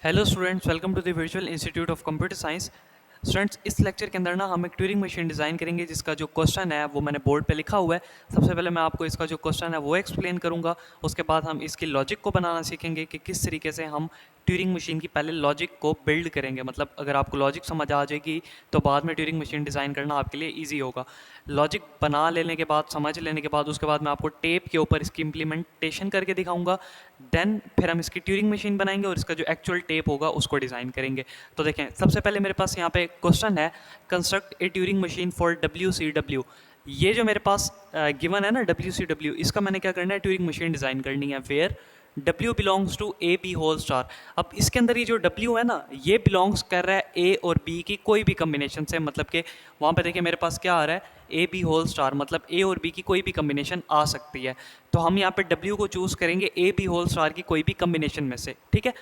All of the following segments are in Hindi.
Hello students, welcome to the virtual institute of computer science. Students, इस लेक्चर के अंदर ना हम एक ट्यूरिंग मशीन डिज़ाइन करेंगे जिसका जो क्वेश्चन है वो मैंने बोर्ड पे लिखा हुआ है। सबसे पहले मैं आपको इसका जो क्वेश्चन है वो एक्सप्लेन करूंगा। उसके बाद हम इसकी लॉजिक को बनाना सीखेंगे कि किस तरीके से हम ट्यूरिंग मशीन की पहले लॉजिक को बिल्ड करेंगे। मतलब अगर आपको लॉजिक समझ आ जाएगी तो बाद में ट्यूरिंग मशीन डिज़ाइन करना आपके लिए ईजी होगा। लॉजिक बना लेने के बाद, समझ लेने के बाद, उसके बाद मैं आपको टेप के ऊपर इसकी इम्प्लीमेंटेशन करके दिखाऊंगा। देन फिर हम इसकी ट्यूरिंग मशीन बनाएंगे और इसका जो एक्चुअल टेप होगा उसको डिज़ाइन करेंगे। तो देखें, सबसे पहले मेरे पास यहाँ पे क्वेश्चन है, construct A Turing machine for WCW। ये जो मेरे पास गिवन है ना WCW, इसका मैंने क्या करना है, ट्यूरिंग मशीन डिज़ाइन करनी है where W belongs to AB whole star. अब इसके अंदर ये जो W है ना, ये बिलोंग्स कर रहा है A और B की कोई भी कम्बिनेशन से। मतलब कि वहाँ पे देखिए मेरे पास क्या आ रहा है, AB होल स्टार, मतलब A और B की कोई भी कम्बिनेशन आ सकती है। तो हम यहाँ पे W को चूज़ करेंगे AB होल स्टार की कोई भी कम्बिनेशन में से, ठीक है।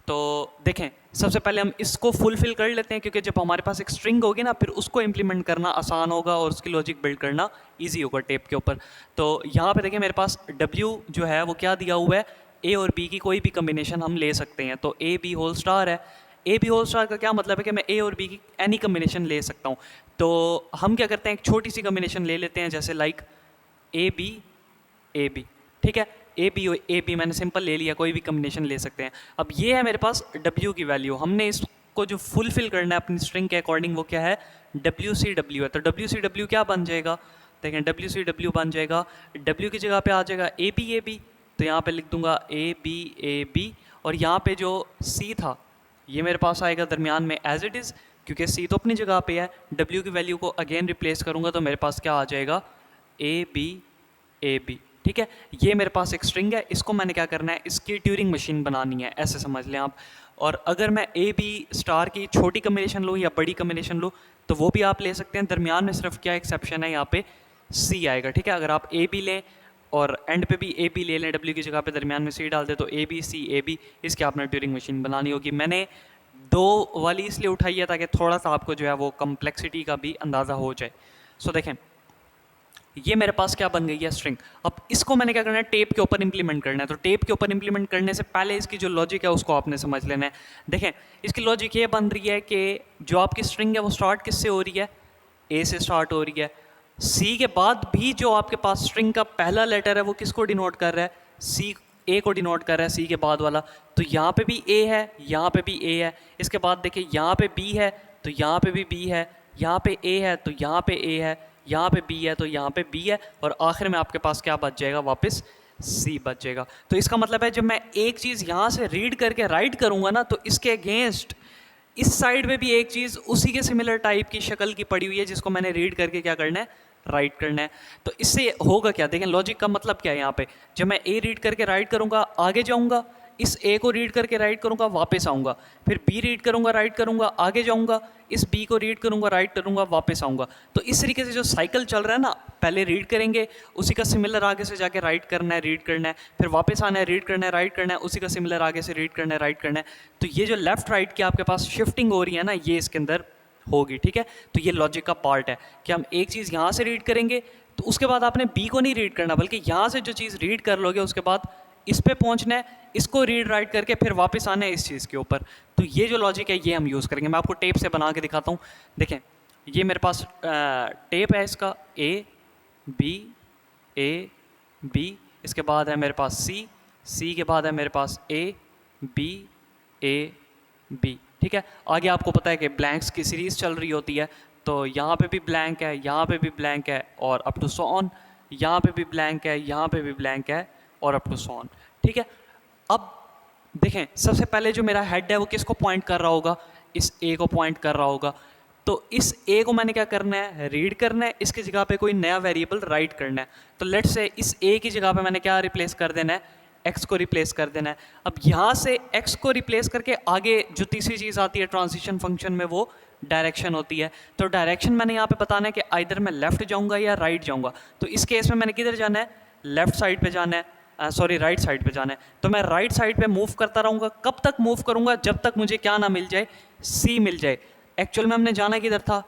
तो देखें, सबसे पहले हम इसको फुलफिल कर लेते हैं, क्योंकि जब हमारे पास एक स्ट्रिंग होगी ना, फिर उसको इम्प्लीमेंट करना आसान होगा और उसकी लॉजिक बिल्ड करना इजी होगा टेप के ऊपर। तो यहाँ पे देखिए मेरे पास W जो है वो क्या दिया हुआ है, A और B की कोई भी कम्बिनेशन हम ले सकते हैं। तो AB होल स्टार है। AB होल स्टार का क्या मतलब है कि मैं A और B की एनी कम्बिनेशन ले सकता हूँ। तो हम क्या करते हैं, एक छोटी सी कम्बिनेशन ले लेते हैं, जैसे लाइक AB AB, ठीक है। AB मैंने सिंपल ले लिया, कोई भी कम्बिनेशन ले सकते हैं। अब ये है मेरे पास W की वैल्यू। हमने इसको जो फुलफिल करना है अपनी स्ट्रिंग के अकॉर्डिंग, वो क्या है, WCW है। तो WCW क्या बन जाएगा, देखें WCW बन जाएगा, W की जगह पे आ जाएगा AB। तो यहाँ पे लिख दूंगा AB और यहाँ पे जो C था ये मेरे पास आएगा दरमियान में एज इट इज़, क्योंकि C तो अपनी जगह पे है। W की वैल्यू को अगेन रिप्लेस करूँगा तो मेरे पास क्या आ जाएगा, AB, ठीक है। ये मेरे पास एक स्ट्रिंग है, इसको मैंने क्या करना है, इसकी ट्यूरिंग मशीन बनानी है, ऐसे समझ लें आप। और अगर मैं AB स्टार की छोटी कम्बिनेशन लूँ या बड़ी कम्बिनेशन लूँ तो वो भी आप ले सकते हैं। दरमियान में सिर्फ क्या एक्सेप्शन है, यहाँ पे C आएगा, ठीक है। अगर आप AB लें और एंड पे भी AB ले लें, W की जगह पे दरमियान में C डाल दे, तो ABC इसकी आपने ट्यूरिंग मशीन बनानी होगी। मैंने 2 वाली इसलिए उठाई है ताकि थोड़ा सा आपको जो है वो कम्प्लेक्सिटी का भी अंदाज़ा हो जाए। सो देखें, ये मेरे पास क्या बन गई है, स्ट्रिंग। अब इसको मैंने क्या करना है, टेप के ऊपर इंप्लीमेंट करना है। तो टेप के ऊपर इंप्लीमेंट करने से पहले इसकी जो लॉजिक है उसको आपने समझ लेना है। देखें, इसकी लॉजिक ये बन रही है कि जो आपकी स्ट्रिंग है वो स्टार्ट किससे हो रही है, A से स्टार्ट हो रही है। C के बाद भी जो आपके पास स्ट्रिंग का पहला लेटर है वो किसको डिनोट कर रहा है, A को डिनोट कर रहा है, C के बाद वाला। तो यहाँ पे भी A है, यहाँ पे भी A है। इसके बाद देखिए यहाँ पे B है तो यहाँ पे भी B है, यहाँ पे A है तो यहाँ पे A है, यहाँ पे B है तो यहाँ पे B है, और आखिर में आपके पास क्या बच जाएगा, वापस C बच जाएगा। तो इसका मतलब है जब मैं एक चीज़ यहाँ से रीड करके राइट करूँगा ना, तो इसके अगेंस्ट इस साइड में भी एक चीज़ उसी के सिमिलर टाइप की शक्ल की पड़ी हुई है, जिसको मैंने रीड करके क्या करना है, राइट करना है। तो इससे होगा क्या, देखें लॉजिक का मतलब क्या है यहाँ पे, जब मैं A रीड करके राइट करूँगा आगे जाऊँगा, इस A को रीड करके राइट करूँगा वापस आऊँगा, फिर B रीड करूँगा राइट करूँगा आगे जाऊँगा, इस B को रीड करूँगा राइट करूँगा वापस आऊँगा। तो इस तरीके से जो साइकिल चल रहा है ना, पहले रीड करेंगे, उसी का सिमिलर आगे से जाके राइट करना है, रीड करना है, फिर वापस आना है, रीड करना है, राइट करना है, उसी का सिमिलर आगे से रीड करना है, राइट करना है। तो ये जो लेफ्ट राइट की आपके पास शिफ्टिंग हो रही है ना, ये इसके अंदर होगी, ठीक है। तो ये लॉजिक का पार्ट है कि हम एक चीज़ यहाँ से रीड करेंगे तो उसके बाद आपने B को नहीं रीड करना, बल्कि यहाँ से जो चीज़ रीड कर लोगे उसके बाद इस पे पहुंचना है, इसको रीड राइट करके फिर वापस आना है इस चीज़ के ऊपर। तो ये जो लॉजिक है ये हम यूज़ करेंगे। मैं आपको टेप से बना के दिखाता हूँ। देखें, ये मेरे पास टेप है, इसका A B, इसके बाद है मेरे पास C के बाद है मेरे पास A B, ठीक है। आगे आपको पता है कि ब्लैंक्स की सीरीज़ चल रही होती है, तो यहाँ पे भी ब्लैंक है, यहाँ पे भी ब्लैंक है, और अप टू सो ऑन, यहाँ पे भी ब्लैंक है, यहाँ पे भी ब्लैंक है, और अप टू सो ऑन, ठीक है। अब देखें, सबसे पहले जो मेरा हेड है वो किसको पॉइंट कर रहा होगा, इस A को पॉइंट कर रहा होगा। तो इस A को मैंने क्या करना है, रीड करना है, इसकी जगह पे कोई नया वेरिएबल राइट करना है। तो लेट से इस A की जगह पे मैंने क्या रिप्लेस कर देना है, x को रिप्लेस कर देना है। अब यहाँ से x को रिप्लेस करके आगे जो तीसरी चीज़ आती है ट्रांजिशन फंक्शन में, वो डायरेक्शन होती है। तो डायरेक्शन मैंने यहाँ पे बताना है कि आइदर मैं लेफ़्ट जाऊँगा या राइट जाऊँगा। तो इस केस में मैंने किधर जाना है, लेफ़्ट साइड पे जाना है, सॉरी राइट साइड पे जाना है। तो मैं राइट साइड पे मूव करता रहूँगा। कब तक मूव करूँगा, जब तक मुझे क्या ना मिल जाए, C मिल जाए। एक्चुअल में हमने जाना किधर था,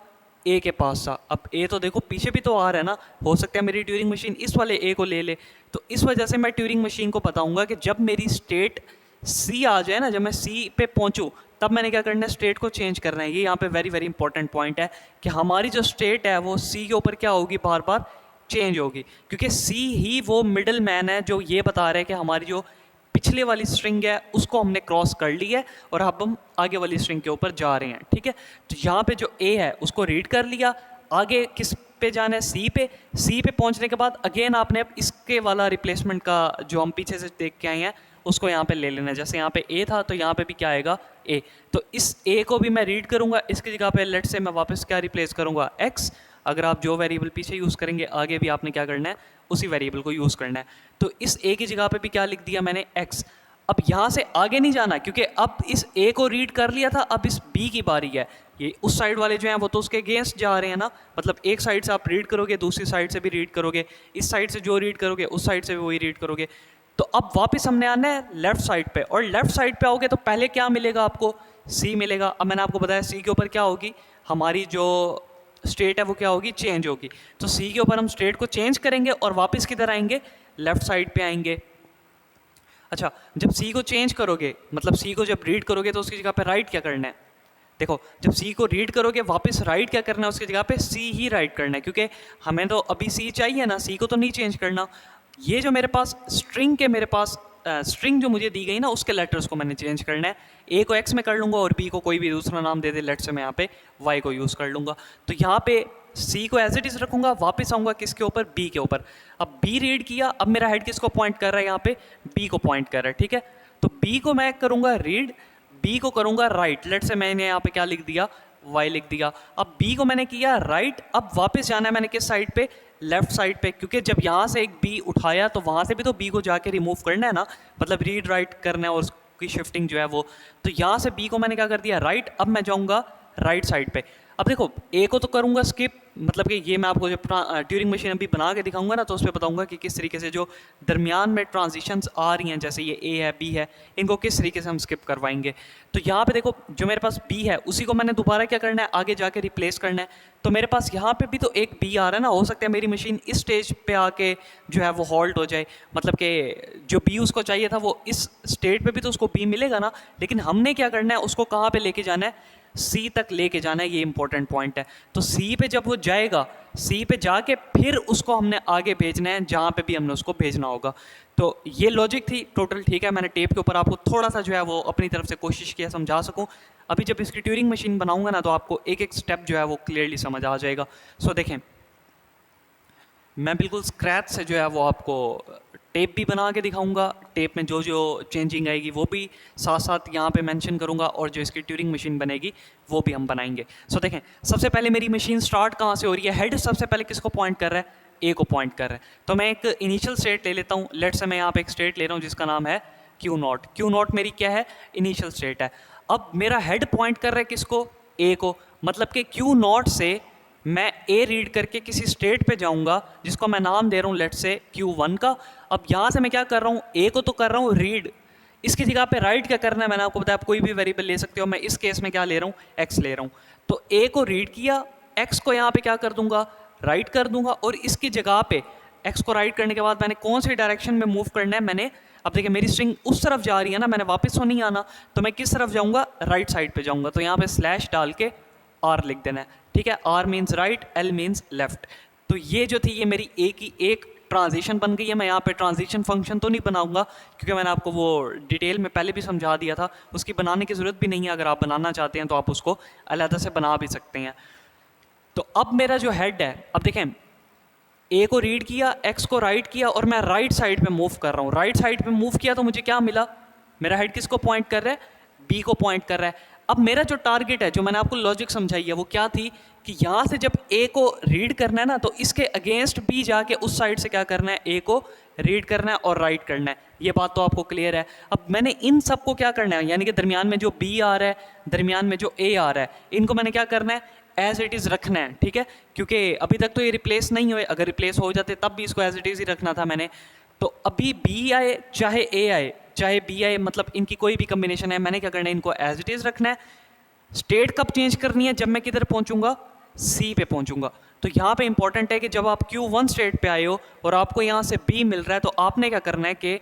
A के पास था। अब A तो देखो पीछे भी तो आ रहा है ना, हो सकता है मेरी ट्यूरिंग मशीन इस वाले A को ले ले। तो इस वजह से मैं ट्यूरिंग मशीन को बताऊंगा कि जब मेरी स्टेट सी आ जाए ना, जब मैं सी पे पहुंचूं तब मैंने क्या करना है, स्टेट को चेंज करना है। ये यहाँ पे वेरी वेरी इंपॉर्टेंट पॉइंट है कि हमारी जो स्टेट है वो सी के ऊपर क्या होगी, बार बार चेंज होगी, क्योंकि सी ही वो मिडल मैन है जो ये बता रहा है कि हमारी जो पिछले वाली स्ट्रिंग है उसको हमने क्रॉस कर ली है और अब हम आगे वाली स्ट्रिंग के ऊपर जा रहे हैं। ठीक है, तो यहाँ पे जो ए है उसको रीड कर लिया, आगे किस पे जाना है, सी पे। सी पे पहुंचने के बाद अगेन आपने अब इसके वाला रिप्लेसमेंट का जो हम पीछे से देख के आए हैं उसको यहाँ पे ले लेना है। जैसे यहाँ पे ए था तो यहाँ पे भी क्या आएगा, ए। तो इस ए को भी मैं रीड करूँगा, इसकी जगह पे लेट से मैं वापस क्या रिप्लेस करूँगा, एक्स। अगर आप जो वेरिएबल पीछे यूज़ करेंगे आगे भी आपने क्या करना है, उसी वेरिएबल को यूज़ करना है। तो इस ए की जगह पे भी क्या लिख दिया मैंने, एक्स। अब यहाँ से आगे नहीं जाना क्योंकि अब इस ए को रीड कर लिया था, अब इस बी की बारी है। ये उस साइड वाले जो हैं वो तो उसके अगेंस्ट जा रहे हैं ना, मतलब एक साइड से आप रीड करोगे दूसरी साइड से भी रीड करोगे, इस साइड से जो रीड करोगे उस साइड से भी वही रीड करोगे। तो अब वापस हमने आना है लेफ्ट साइड पे, और लेफ्ट साइड पे आओगे तो पहले क्या मिलेगा आपको, सी मिलेगा। अब मैंने आपको बताया सी के ऊपर क्या होगी, हमारी जो स्टेट है वो क्या होगी, चेंज होगी। तो सी के ऊपर हम स्टेट को चेंज करेंगे और वापस किधर आएंगे, लेफ्ट साइड पे आएंगे। अच्छा, जब सी को चेंज करोगे, मतलब सी को जब रीड करोगे तो उसकी जगह पे राइट क्या करना है, देखो जब सी को रीड करोगे वापस राइट क्या करना है, उसकी जगह पे सी ही राइट करना है, क्योंकि हमें तो अभी सी चाहिए ना, सी को तो नहीं चेंज करना। ये जो मेरे पास स्ट्रिंग के मेरे पास स्ट्रिंग जो मुझे दी गई ना उसके लेटर्स को मैंने चेंज करना है। ए को एक्स में कर लूँगा और बी को कोई भी दूसरा नाम दे दे, लेट से मैं यहाँ पे वाई को यूज़ कर लूँगा। तो यहाँ पे सी को एज इट इज़ रखूँगा, वापस आऊँगा किसके ऊपर, बी के ऊपर। अब बी रीड किया, अब मेरा हेड किसको पॉइंट कर रहा है, यहाँ पे बी को पॉइंट कर रहा है। ठीक है, तो बी को मैं करूँगा रीड, बी को करूँगा राइट, लेट से मैंने यहाँ पे क्या लिख दिया, वाई लिख दिया। अब बी को मैंने किया राइट, अब वापस जाना है मैंने किस साइड पे, लेफ्ट साइड पे, क्योंकि जब यहाँ से एक बी उठाया तो वहाँ से भी तो बी को जाके रिमूव करना है ना, मतलब रीड राइट करना है और उसकी शिफ्टिंग जो है वो। तो यहाँ से बी को मैंने क्या कर दिया, राइट। अब मैं जाऊँगा राइट साइड पे। अब देखो ए को तो करूँगा स्किप, मतलब कि ये मैं आपको जब ट्यूरिंग मशीन अभी बना के दिखाऊंगा ना तो उस पर बताऊंगा कि किस तरीके से जो दरमियान में ट्रांजिशंस आ रही हैं, जैसे ये ए है बी है, इनको किस तरीके से हम स्किप करवाएंगे। तो यहाँ पे देखो जो मेरे पास बी है उसी को मैंने दोबारा क्या करना है, आगे जाके रिप्लेस करना है। तो मेरे पास यहाँ पे भी तो एक बी आ रहा है ना, हो सकता है मेरी मशीन इस स्टेज पे आके जो है वो हॉल्ट हो जाए, मतलब कि जो बी उसको चाहिए था वो इस स्टेट पे भी तो उसको बी मिलेगा ना, लेकिन हमने क्या करना है, उसको कहाँ पे लेके जाना है, सी तक लेके जाना है। ये इंपॉर्टेंट पॉइंट है। तो सी पे जब वो जाएगा, सी पे जाके फिर उसको हमने आगे भेजना है जहाँ पे भी हमने उसको भेजना होगा। तो ये लॉजिक थी टोटल। ठीक है, मैंने टेप के ऊपर आपको थोड़ा सा जो है वो अपनी तरफ से कोशिश किया समझा सकूं। अभी जब इसकी ट्यूरिंग मशीन बनाऊंगा ना तो आपको एक एक स्टेप जो है वो क्लियरली समझ आ जाएगा। सो देखें, मैं बिल्कुल स्क्रैच से जो है वो आपको टेप भी बना के दिखाऊंगा, टेप में जो जो चेंजिंग आएगी वो भी साथ साथ यहाँ पे मेंशन करूँगा, और जो इसकी ट्यूरिंग मशीन बनेगी वो भी हम बनाएंगे। सो देखें, सबसे पहले मेरी मशीन स्टार्ट कहाँ से हो रही है, हेड सबसे पहले किसको पॉइंट कर रहा है, ए को पॉइंट कर रहा है। तो मैं एक इनिशियल स्टेट ले लेता हूँ, लेट से मैं यहाँ पे एक स्टेट ले रहा हूँ जिसका नाम है क्यू नॉट। क्यू नॉट मेरी क्या है, इनिशियल स्टेट है। अब मेरा हेड पॉइंट कर रहा है किसको, ए को, मतलब कि क्यू नॉट से मैं ए रीड करके किसी स्टेट पे जाऊंगा जिसको मैं नाम दे रहा हूँ लेट से Q1 का। अब यहाँ से मैं क्या कर रहा हूँ, ए को तो कर रहा हूँ रीड, इसकी जगह पे राइट क्या करना है, मैंने आपको बताया आप कोई भी वेरिएबल ले सकते हो, मैं इस केस में क्या ले रहा हूँ, एक्स ले रहा हूँ। तो ए को रीड किया, एक्स को यहाँ पे क्या कर दूंगा, राइट कर दूंगा, और इसकी जगह पे एक्स को राइट करने के बाद मैंने कौन सी डायरेक्शन में मूव करना है, मैंने अब देखिए मेरी स्ट्रिंग उस तरफ जा रही है ना, मैंने वापस तो नहीं आना, तो मैं किस तरफ जाऊँगा, राइट साइड पर जाऊँगा। तो यहाँ पर स्लैश डाल के आर लिख देना है। ठीक है, R means right, L means left. तो ये जो थी ये मेरी ए की एक ट्रांजिशन बन गई है। मैं यहाँ पे ट्रांजिशन फंक्शन तो नहीं बनाऊंगा क्योंकि मैंने आपको वो डिटेल में पहले भी समझा दिया था, उसकी बनाने की ज़रूरत भी नहीं है। अगर आप बनाना चाहते हैं तो आप उसको अलग से बना भी सकते हैं। तो अब मेरा जो हेड है, अब देखें ए को रीड किया, एक्स को राइट किया, और मैं राइट साइड पे मूव कर रहा हूँ। राइट साइड पे मूव किया तो मुझे क्या मिला, मेरा हेड किसको पॉइंट कर रहा है, बी को पॉइंट कर रहा है। अब मेरा जो टारगेट है, जो मैंने आपको लॉजिक समझाई है, वो क्या थी कि यहाँ से जब ए को रीड करना है ना तो इसके अगेंस्ट बी जाके उस साइड से क्या करना है, ए को रीड करना है और राइट करना है। ये बात तो आपको क्लियर है। अब मैंने इन सबको क्या करना है, यानी कि दरमियान में जो बी आ रहा है, दरमियान में जो ए आ रहा है, इनको मैंने क्या करना है, एज इट इज़ रखना है। ठीक है, क्योंकि अभी तक तो ये रिप्लेस नहीं हुए, अगर रिप्लेस हो जाते तब भी इसको एज इट इज़ ही रखना था मैंने। तो अभी बी आए चाहे ए आए चाहे बी आए, मतलब इनकी कोई भी कम्बिनेशन है, मैंने क्या करना है, इनको एज इट इज़ रखना है। स्टेट कब चेंज करनी है, जब मैं किधर पहुंचूंगा, सी पे पहुंचूंगा। तो यहाँ पे इंपॉर्टेंट है कि जब आप Q1 स्टेट पे आए हो और आपको यहाँ से B मिल रहा है तो आपने क्या करना है कि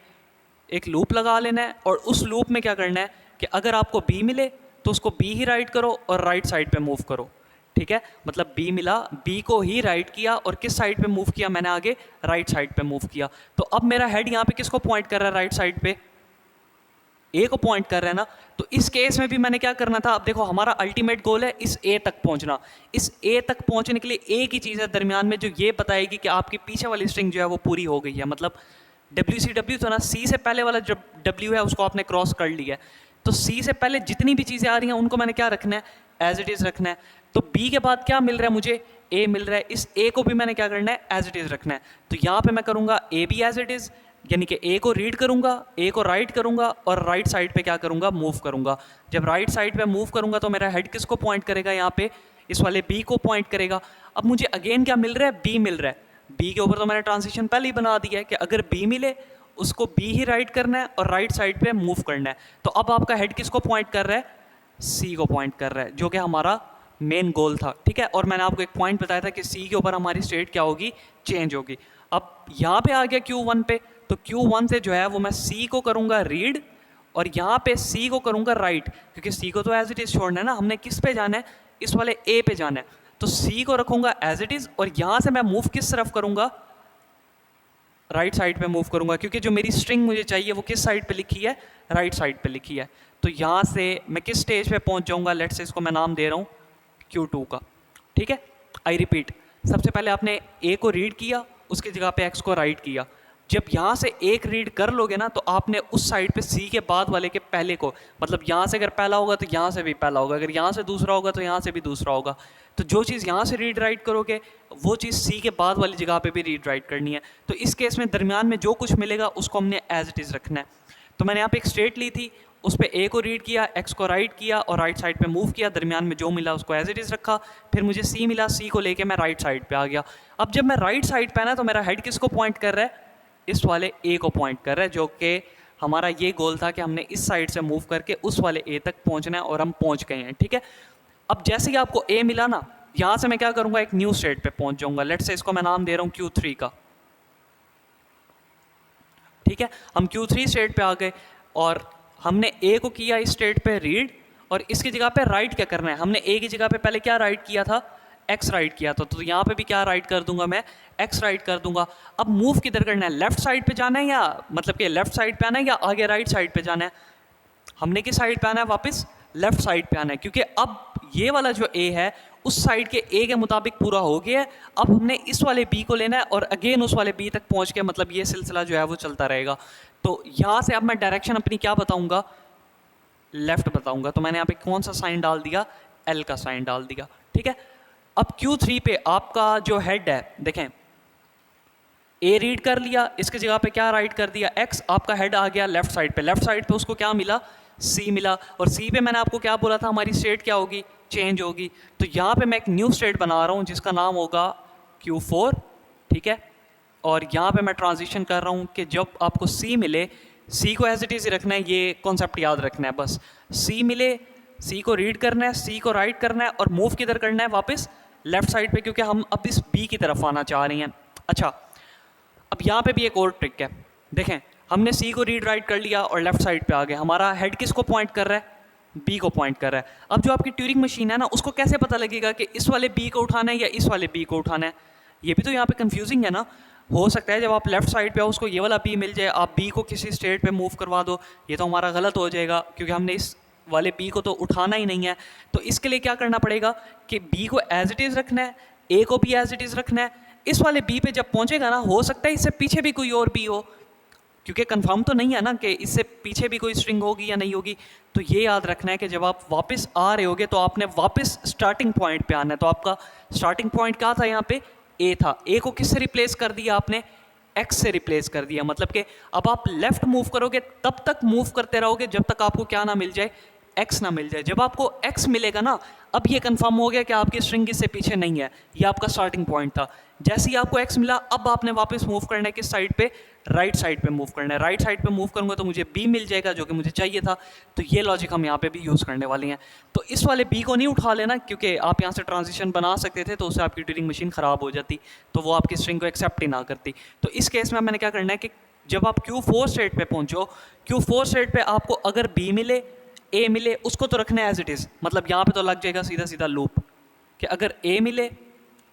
एक लूप लगा लेना है और उस लूप में क्या करना है कि अगर आपको बी मिले तो उसको बी ही राइट करो और राइट साइड पे मूव करो, ठीक है। मतलब बी मिला, बी को ही राइट किया और किस साइड पे मूव किया मैंने, आगे राइट साइड पे मूव किया। तो अब मेरा हेड यहाँ पे किसको पॉइंट कर रहा है, राइट साइड पे ए को पॉइंट कर रहा है ना। तो इस केस में भी मैंने क्या करना था, अब देखो हमारा अल्टीमेट गोल है इस ए तक पहुंचना। इस ए तक पहुंचने के लिए एक ही चीज़ है दरमियान में जो ये बताएगी कि आपकी पीछे वाली स्ट्रिंग जो है वो पूरी हो गई है। मतलब WCW तो ना, सी से पहले वाला जो W है उसको आपने क्रॉस कर लिया है, तो सी से पहले जितनी भी चीज़ें आ रही हैं उनको मैंने क्या रखना है, एज इट इज़ रखना है। तो बी के बाद क्या मिल रहा है मुझे, ए मिल रहा है, इस ए को भी मैंने क्या करना है, एज इट इज़ रखना है। तो यहाँ पे मैं करूँगा A B as it is, यानी कि ए को रीड करूँगा, ए को राइट करूँगा और राइट साइड पे क्या करूँगा, मूव करूँगा। जब राइट साइड पे मूव करूँगा तो मेरा हेड किसको पॉइंट करेगा, यहाँ पे इस वाले बी को पॉइंट करेगा। अब मुझे अगेन क्या मिल रहा है, बी मिल रहा है। बी के ऊपर तो मैंने ट्रांजिशन पहले ही बना दिया है कि अगर बी मिले उसको बी ही राइट करना है और राइट साइड पे मूव करना है। तो अब आपका हेड किसको पॉइंट कर रहा है, सी को पॉइंट कर रहा है, जो कि हमारा मेन गोल था, ठीक है। और मैंने आपको एक पॉइंट बताया था कि सी के ऊपर हमारी स्टेट क्या होगी, चेंज होगी। अब यहाँ पे आ गया Q1 पे, तो Q1 से जो है वो मैं सी को करूँगा रीड और यहाँ पे सी को करूँगा राइट, क्योंकि सी को तो एज इट इज़ छोड़ना है ना, हमने किस पे जाना है, इस वाले ए पे जाना है। तो सी को रखूँगा एज इट इज़ और यहाँ से मैं मूव किस तरफ करूँगा, राइट साइड पे मूव करूँगा, क्योंकि जो मेरी स्ट्रिंग मुझे चाहिए वो किस साइड पे लिखी है, राइट साइड पे लिखी है। तो यहाँ से मैं किस स्टेज पे पहुँच जाऊँगा, लेट्स से इसको मैं नाम दे रहा हूँ Q2 का, ठीक है। आई रिपीट, सबसे पहले आपने ए को रीड किया, उसकी जगह पे एक्स को राइट किया। जब यहाँ से एक रीड कर लोगे ना तो आपने उस साइड पे सी के बाद वाले के पहले को, मतलब यहाँ से अगर पहला होगा तो यहाँ से भी पहला होगा, अगर यहाँ से दूसरा होगा तो यहाँ से भी दूसरा होगा। तो जो चीज़ यहाँ से रीड राइट करोगे वो चीज़ सी के बाद वाली जगह पे भी रीड राइट करनी है। तो इस केस में दरमियान में जो कुछ मिलेगा उसको हमने एज इट इज़ रखना है। तो मैंने यहाँ पे एक स्टेट ली थी, उस पर ए को रीड किया, एक्स को राइट किया और राइट साइड पे मूव किया, दरमियान में जो मिला उसको एज इट इज़ रखा। फिर मुझे सी मिला, सी को लेके मैं राइट साइड पे आ गया। अब जब मैं राइट साइड पे आना तो मेरा हेड किसको पॉइंट कर रहा है, इस वाले ए को पॉइंट कर रहा है, जो कि हमारा ये गोल था कि हमने इस साइड से मूव करके उस वाले ए तक पहुंचना है और हम पहुंच गए हैं, ठीक है। अब जैसे ही आपको ए मिला ना, यहाँ से मैं क्या करूँगा, एक न्यू स्टेट पे पहुंच जाऊँगा। लेट्स से इसको मैं नाम दे रहा हूँ Q3 का, ठीक है। हम Q3 स्टेट पे आ गए और हमने ए को किया इस स्टेट पे रीड और इसकी जगह पे राइट क्या करना है, हमने ए की जगह पे पहले क्या राइट किया था, एक्स राइट किया था। तो यहाँ पे भी क्या राइट कर दूंगा मैं, एक्स राइट कर दूंगा। अब मूव किधर करना है, लेफ्ट साइड पे जाना है या मतलब कि लेफ्ट साइड पे आना है या आगे राइट साइड पे जाना है। हमने किस साइड पे आना है, वापस लेफ्ट साइड पे आना है, क्योंकि अब ये वाला जो ए है उस साइड के ए के मुताबिक पूरा हो गया है। अब हमने इस वाले बी को लेना है और अगेन उस वाले बी तक पहुंच के, मतलब ये सिलसिला जो है वो चलता रहेगा। तो यहाँ से अब मैं डायरेक्शन अपनी क्या बताऊंगा, लेफ्ट बताऊंगा। तो मैंने यहाँ पे कौन सा साइन डाल दिया, एल का साइन डाल दिया, ठीक है। अब Q3 पे आपका जो हेड है, देखें ए रीड कर लिया, इसकी जगह पे क्या राइट कर दिया, एक्स, आपका हेड आ गया लेफ्ट साइड पे। लेफ्ट साइड पे उसको क्या मिला, सी मिला। और सी पे मैंने आपको क्या बोला था, हमारी स्टेट क्या होगी, चेंज होगी। तो यहाँ पे मैं एक न्यू स्टेट बना रहा हूँ जिसका नाम होगा Q4, ठीक है। और यहाँ पे मैं ट्रांजिशन कर रहा हूँ कि जब आपको सी मिले, सी को एज इट इज़ रखना है, ये कॉन्सेप्ट याद रखना है बस। सी मिले, सी को रीड करना है, सी को राइट करना है और मूव किधर करना है, वापस लेफ्ट साइड पे, क्योंकि हम अब इस बी की तरफ आना चाह रहे हैं। अच्छा, अब यहाँ पे भी एक और ट्रिक है, देखें हमने सी को रीड राइट कर लिया और लेफ्ट साइड पे आ गए, हमारा हेड किसको पॉइंट कर रहा है, बी को पॉइंट कर रहा है। अब जो आपकी ट्यूरिंग मशीन है ना, उसको कैसे पता लगेगा कि इस वाले बी को उठाना है या इस वाले बी को उठाना है, ये भी तो यहाँ पे कंफ्यूजिंग है ना। हो सकता है जब आप लेफ्ट साइड पे हो उसको ये वाला बी मिल जाए, आप बी को किसी स्टेट पे मूव करवा दो, ये तो हमारा गलत हो जाएगा क्योंकि हमने इस वाले बी को तो उठाना ही नहीं है। तो इसके लिए क्या करना पड़ेगा कि बी को एज इट इज़ रखना है, ए को भी एज इट इज़ रखना है। इस वाले बी पे जब पहुंचेगा ना, हो सकता है इससे पीछे भी कोई और बी हो, क्योंकि कंफर्म तो नहीं है ना कि इससे पीछे भी कोई स्ट्रिंग होगी या नहीं होगी। तो ये याद रखना है कि जब आप वापस आ रहे होगे तो आपने वापस स्टार्टिंग पॉइंट पे आना है। तो आपका स्टार्टिंग पॉइंट क्या था, यहाँ पे ए था, ए को किससे रिप्लेस कर दिया आपने, एक्स से रिप्लेस कर दिया। मतलब कि अब आप लेफ्ट मूव करोगे तब तक मूव करते रहोगे जब तक आपको क्या ना मिल जाए, एक्स ना मिल जाए। जब आपको एक्स मिलेगा ना, अब ये कंफर्म हो गया कि आपकी स्ट्रिंग इससे पीछे नहीं है, ये आपका स्टार्टिंग पॉइंट था। जैसे ही आपको एक्स मिला, अब आपने वापस मूव करना है किस साइड पे, राइट साइड पे मूव करना है। राइट साइड पे मूव करूंगा तो मुझे बी मिल जाएगा जो कि मुझे चाहिए था। तो ये लॉजिक हम यहाँ पे भी यूज़ करने वाले हैं। तो इस वाले बी को नहीं उठा लेना, क्योंकि आप यहाँ से ट्रांजिशन बना सकते थे तो उससे आपकी ट्यूरिंग मशीन ख़राब हो जाती, तो वो आपकी स्ट्रिंग को एक्सेप्ट ही ना करती। तो इस केस में मैंने क्या करना है कि जब आप Q4 स्टेट पे पहुंचो, Q4 स्टेट पे आपको अगर B मिले, A मिले, उसको तो रखना है एज इट इज़। मतलब यहाँ पे तो लग जाएगा सीधा सीधा लूप कि अगर A मिले,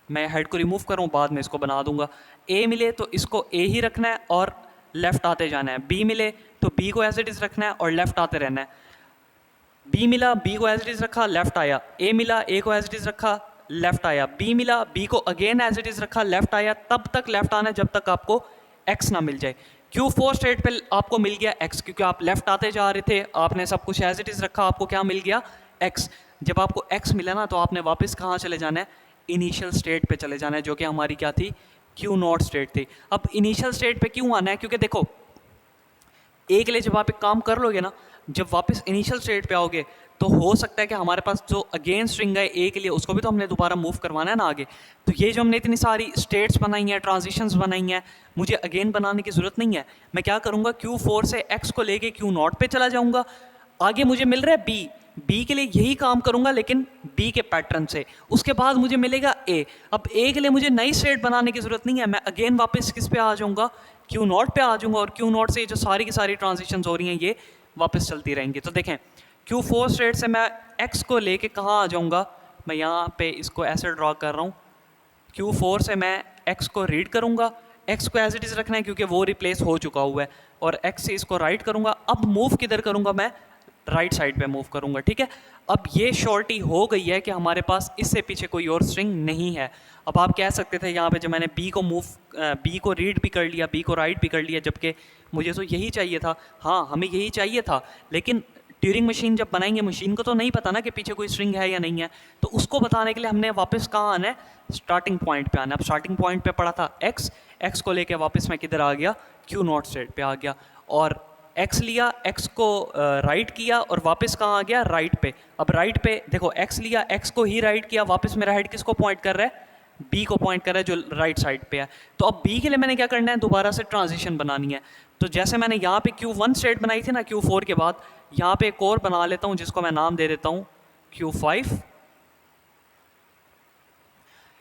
मैं हेड को रिमूव कर रहा हूँ, बाद में इसको बना दूंगा। A मिले तो इसको A ही रखना है और लेफ़्ट आते जाना है। B मिले तो B को एज इट इज़ रखना है और लेफ़्ट आते रहना है। B मिला, B को एज इट इज़ रखा, लेफ़्ट आया। A मिला, A को एज इट इज़ रखा, लेफ़्ट आया। B मिला, B को अगेन एज इट इज़ रखा, लेफ़्ट आया। तब तक लेफ़्ट आना है जब तक आपको X ना मिल जाए। Q4 स्टेट पे आपको मिल गया X, क्योंकि आप लेफ़्ट आते जा रहे थे, आपने सब कुछ एज इट इज़ रखा, आपको क्या मिल गया? X। जब आपको X मिला ना, तो आपने वापस कहाँ चले जाना है? इनिशियल स्टेट पे चले जाना है, जो कि हमारी क्या थी? Q0 स्टेट थी। अब इनिशियल स्टेट पे क्यों आना है? क्योंकि देखो, ए के लिए जब आप एक काम कर लोगे ना, जब वापस इनिशियल स्टेट पे आओगे तो हो सकता है कि हमारे पास जो अगेन स्ट्रिंग है ए के लिए, उसको भी तो हमने दोबारा मूव करवाना है ना आगे। तो ये जो हमने इतनी सारी स्टेट्स बनाई हैं, ट्रांजिशंस बनाई हैं, मुझे अगेन बनाने की ज़रूरत नहीं है। मैं क्या करूँगा, Q4 से X को लेके Q0 पे चला जाऊँगा। आगे मुझे मिल रहा है B के लिए यही काम करूँगा, लेकिन B के पैटर्न से। उसके बाद मुझे मिलेगा A। अब A के लिए मुझे नई स्टेट बनाने की ज़रूरत नहीं है, मैं अगेन वापस किस पे आ जाऊँगा? Q0 पे आ जाऊँगा, और Q0 से जो सारी की सारी ट्रांजिशंस हो रही हैं ये वापस चलती रहेंगी। तो देखें, Q4 स्टेट से मैं X को लेके कहाँ आ जाऊँगा? मैं यहाँ पे इसको ऐसे ड्रॉ कर रहा हूँ। Q4 से मैं X को रीड करूँगा, X को एज इट इज़ रखना है क्योंकि वो रिप्लेस हो चुका हुआ है, और X से इसको राइट करूँगा। अब मूव किधर करूँगा? मैं राइट साइड पे मूव करूँगा, ठीक है। अब ये श्योरिटी हो गई है कि हमारे पास इससे पीछे कोई और स्ट्रिंग नहीं है। अब आप कह सकते थे यहाँ पे जब मैंने B को रीड भी कर लिया, B को राइट भी कर लिया, जबकि मुझे तो यही चाहिए था। हाँ, हमें यही चाहिए था, लेकिन ट्यूरिंग मशीन जब बनाएंगे, मशीन को तो नहीं पता ना कि पीछे कोई स्ट्रिंग है या नहीं है। तो उसको बताने के लिए हमने वापस कहाँ आना है? स्टार्टिंग पॉइंट पे आना है। अब स्टार्टिंग पॉइंट पे पड़ा था X को लेके वापस मैं किधर आ गया? Q0 स्टेट पे आ गया, और X लिया, X को राइट किया और वापस कहाँ आ गया? राइट पे। अब राइट पे देखो, X लिया, X को ही राइट किया, वापस मेरा हेड किसको पॉइंट कर रहा है? B को पॉइंट कर रहा है, जो राइट साइड पे है। तो अब B के लिए मैंने क्या करना है? दोबारा से ट्रांजिशन बनानी है। तो जैसे मैंने यहाँ पे Q1 स्टेट बनाई थी ना, Q4 के बाद यहाँ पे एक और बना लेता हूँ, जिसको मैं नाम दे देता हूँ Q5।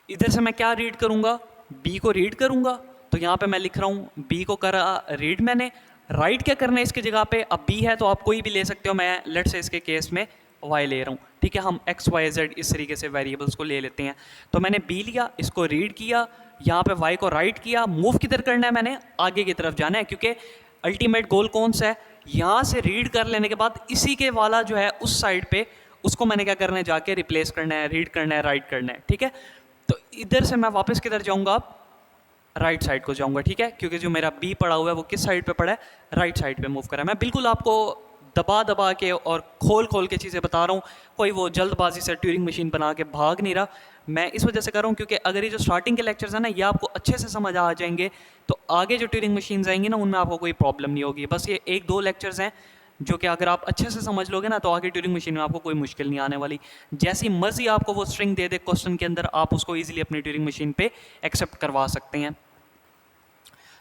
इधर से मैं क्या रीड करूँगा? B को रीड करूँगा। तो यहाँ पे मैं लिख रहा हूँ B को करा रीड मैंने, राइट क्या करना है इसकी जगह पे? अब B है तो आप कोई भी ले सकते हो, मैं लेट्स से इसके केस में Y ले रहा हूँ, ठीक है। हम X Y Z इस तरीके से वेरिएबल्स को ले लेते हैं। तो मैंने B लिया, इसको रीड किया, यहाँ पे Y को राइट किया, मूव किधर करना है? मैंने आगे की तरफ जाना है, क्योंकि अल्टीमेट गोल कौन सा है? यहाँ से रीड कर लेने के बाद इसी के वाला जो है उस साइड पे, उसको मैंने क्या करना है? जाके रिप्लेस करना है, रीड करना है, राइट करना है, ठीक है। तो इधर से मैं वापस किधर जाऊँगा? अब राइट साइड को जाऊँगा, ठीक है, क्योंकि जो मेरा B पड़ा हुआ है वो किस साइड पे पड़ा है? राइट साइड पे मूव करा है। मैं बिल्कुल आपको दबा के और खोल के चीज़ें बता रहा हूँ, कोई वो जल्दबाजी से ट्यूरिंग मशीन बना के भाग नहीं रहा। मैं इस वजह से कर रहा हूँ क्योंकि अगर ये जो स्टार्टिंग के लेक्चर्स हैं ना, ये आपको अच्छे से समझ आ जाएंगे, तो आगे जो ट्यूरिंग मशीन्स आएंगी ना, उनमें आपको कोई प्रॉब्लम नहीं होगी। बस ये 1-2 लेक्चर्स हैं जो कि अगर आप अच्छे से समझ लोगे ना, तो आगे ट्यूरिंग मशीन में आपको कोई मुश्किल नहीं आने वाली। जैसी मर्जी आपको वो स्ट्रिंग दे दे क्वेश्चन के अंदर, आप उसको ईजिली अपनी ट्यूरिंग मशीन पे एक्सेप्ट करवा सकते हैं।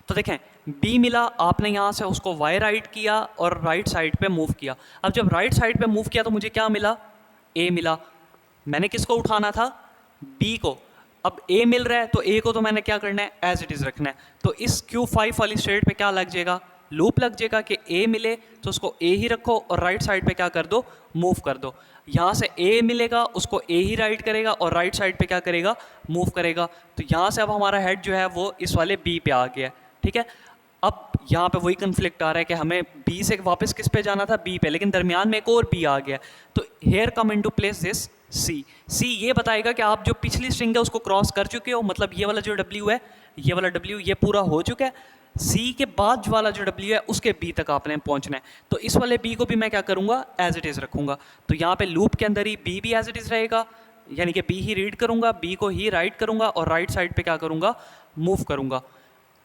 तो देखें, B मिला, आपने यहाँ से उसको Y राइट किया और राइट साइड पे मूव किया। अब जब राइट साइड पे मूव किया तो मुझे क्या मिला? A मिला। मैंने किसको उठाना था? B को। अब A मिल रहा है तो A को तो मैंने क्या करना है? एज इट इज़ रखना है। तो इस Q5 वाली स्टेट पे क्या लग जाएगा? लूप लग जाएगा कि A मिले तो उसको A ही रखो और राइट साइड पे क्या कर दो? मूव कर दो। यहाँ से A मिलेगा, उसको A ही राइट करेगा और राइट साइड पे क्या करेगा? मूव करेगा। तो यहाँ से अब हमारा हेड जो है वो इस वाले B पे आ गया, ठीक है। अब यहाँ पे वही कन्फ्लिक्ट आ रहा है कि हमें B से वापस किस पे जाना था? B पे, लेकिन दरमियान में एक और B आ गया। तो here come into place this C ये बताएगा कि आप जो पिछली स्ट्रिंग है उसको क्रॉस कर चुके हो, मतलब ये वाला जो W है, ये वाला W ये पूरा हो चुका है। C के बाद वाला जो W है उसके B तक आपने पहुँचना है। तो इस वाले B को भी मैं क्या करूँगा? एज इट इज़ रखूँगा। तो यहाँ पे लूप के अंदर ही B भी एज इट इज़ रहेगा, यानी कि B ही रीड करूँगा, B को ही राइट करूँगा और राइट साइड पे क्या करूँगा? मूव करूँगा।